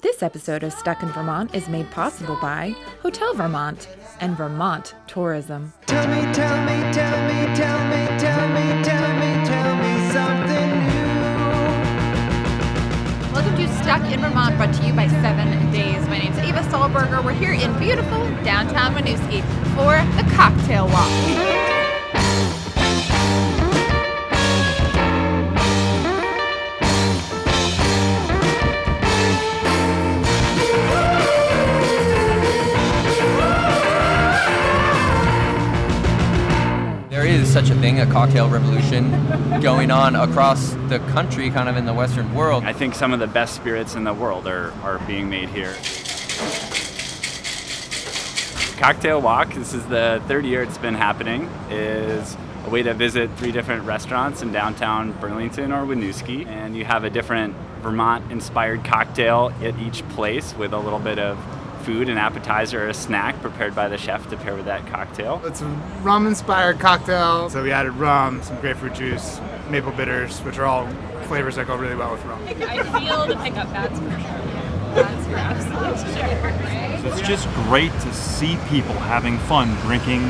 This episode of Stuck in Vermont is made possible by Hotel Vermont and Vermont Tourism. Tell me something new. Welcome to Stuck in Vermont, brought to you by 7 Days. My name's Ava Solberger. We're here in beautiful downtown Winooski for the cocktail walk. There is such a thing, a cocktail revolution going on across the country, kind of in the Western world. I think some of the best spirits in the world are being made here. Cocktail Walk, this is the third year it's been happening, is a way to visit 3 different restaurants in downtown Burlington or Winooski, and you have a different Vermont-inspired cocktail at each place with a little bit of food, an appetizer, or a snack prepared by the chef to pair with that cocktail. It's a rum-inspired cocktail, so we added rum, some grapefruit juice, maple bitters, which are all flavors that go really well with rum. I feel the pickup, that's for sure. That's for absolute sure, right? So it's just great to see people having fun drinking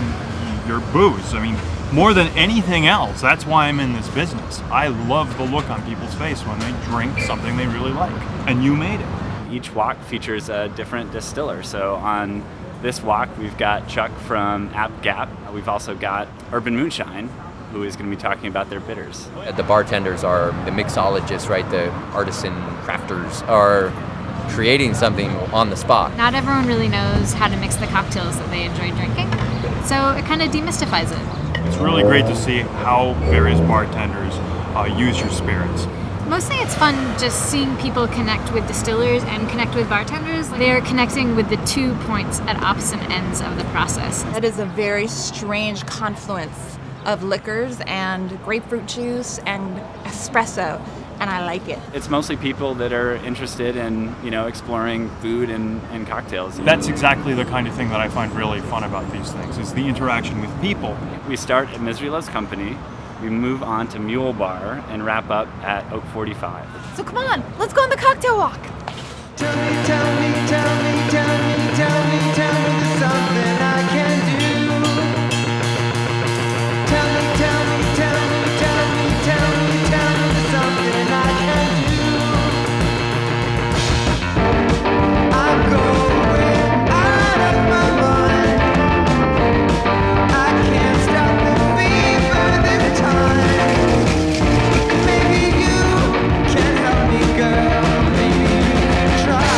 your booze. I mean, more than anything else, that's why I'm in this business. I love the look on people's face when they drink something they really like, and you made it. Each walk features a different distiller. So on this walk, we've got Chuck from App Gap. We've also got Urban Moonshine, who is going to be talking about their bitters. The bartenders are the mixologists, right? The artisan crafters are creating something on the spot. Not everyone really knows how to mix the cocktails that they enjoy drinking, so it kind of demystifies it. It's really great to see how various bartenders use your spirits. Mostly it's fun just seeing people connect with distillers and connect with bartenders. They're connecting with the 2 points at opposite ends of the process. That is a very strange confluence of liquors and grapefruit juice and espresso, and I like it. It's mostly people that are interested in, exploring food and cocktails. That's exactly the kind of thing that I find really fun about these things, is the interaction with people. We start at Misery Loves Company. We move on to Mule Bar and wrap up at Oak 45. So come on, let's go on the cocktail walk. Tell me there's something I can do. Tell me there's something I can do. I'm going out of my mind. I can't stop the fever this time. Maybe you can help me, girl. Maybe you can try.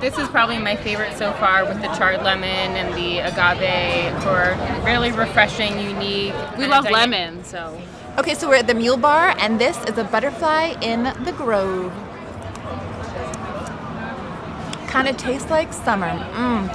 This is probably my favorite so far, with the charred lemon and the agave liqueur. Really refreshing, unique. We love lemon, so. Okay, so we're at the Mule Bar, and this is a butterfly in the grove. Kind of tastes like summer.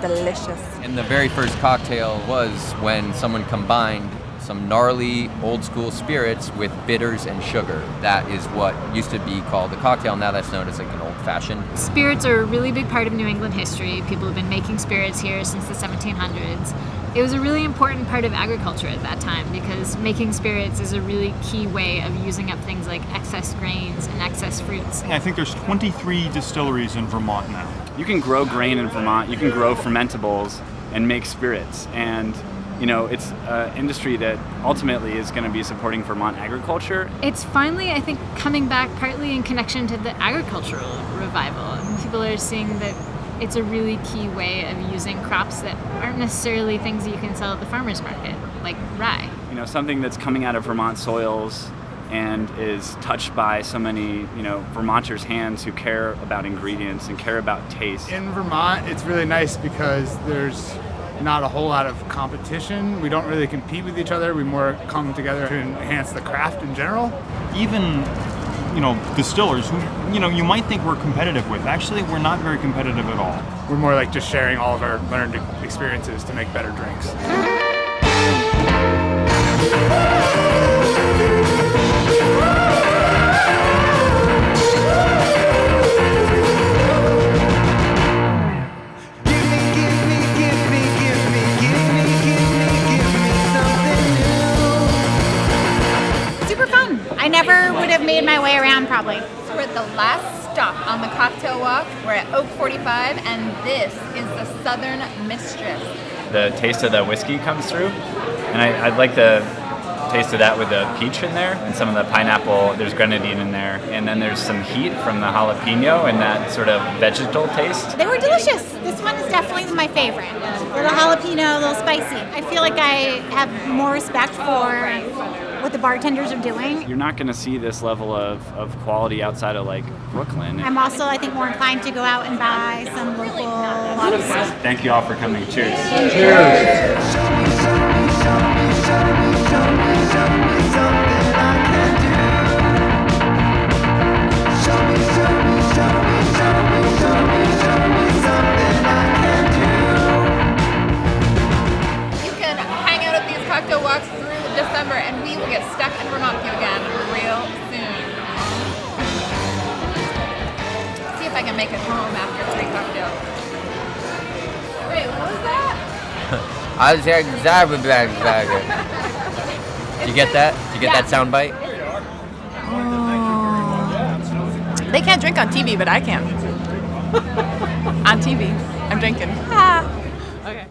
Delicious. And the very first cocktail was when someone combined some gnarly old school spirits with bitters and sugar. That is what used to be called the cocktail. Now that's known as like an old fashioned. Spirits are a really big part of New England history. People have been making spirits here since the 1700s. It was a really important part of agriculture at that time because making spirits is a really key way of using up things like excess grains and excess fruits. I think there's 23 distilleries in Vermont now. You can grow grain in Vermont, you can grow fermentables and make spirits. And it's an industry that ultimately is going to be supporting Vermont agriculture. It's finally, I think, coming back partly in connection to the agricultural revival. People are seeing that it's a really key way of using crops that aren't necessarily things that you can sell at the farmer's market, like rye. Something that's coming out of Vermont soils and is touched by so many, Vermonters' hands who care about ingredients and care about taste. In Vermont, it's really nice because there's not a whole lot of competition. We don't really compete with each other. We more come together to enhance the craft in general. Even, distillers who, you might think we're competitive with. Actually, we're not very competitive at all. We're more like just sharing all of our learned experiences to make better drinks. Give me probably. So we're at the last stop on the cocktail walk. We're at Oak 45, and this is the Southern Mistress. The taste of the whiskey comes through, and I like the taste of that with the peach in there and some of the pineapple. There's grenadine in there, and then there's some heat from the jalapeno and that sort of vegetal taste. They were delicious. This one is definitely my favorite. A little jalapeno, a little spicy. I feel like I have more respect for what the bartenders are doing. You're not going to see this level of quality outside of like Brooklyn. I'm also, I think, more inclined to go out and buy some local stuff. Thank you all for coming. Cheers. Cocktail walks through December, and we will get stuck in Vermont with you again real soon. See if I can make it home after 3 cocktails. Wait, what was that? I was exactly. Did you get that? Did you get that sound bite? They can't drink on TV, but I can. On TV, I'm drinking. Okay.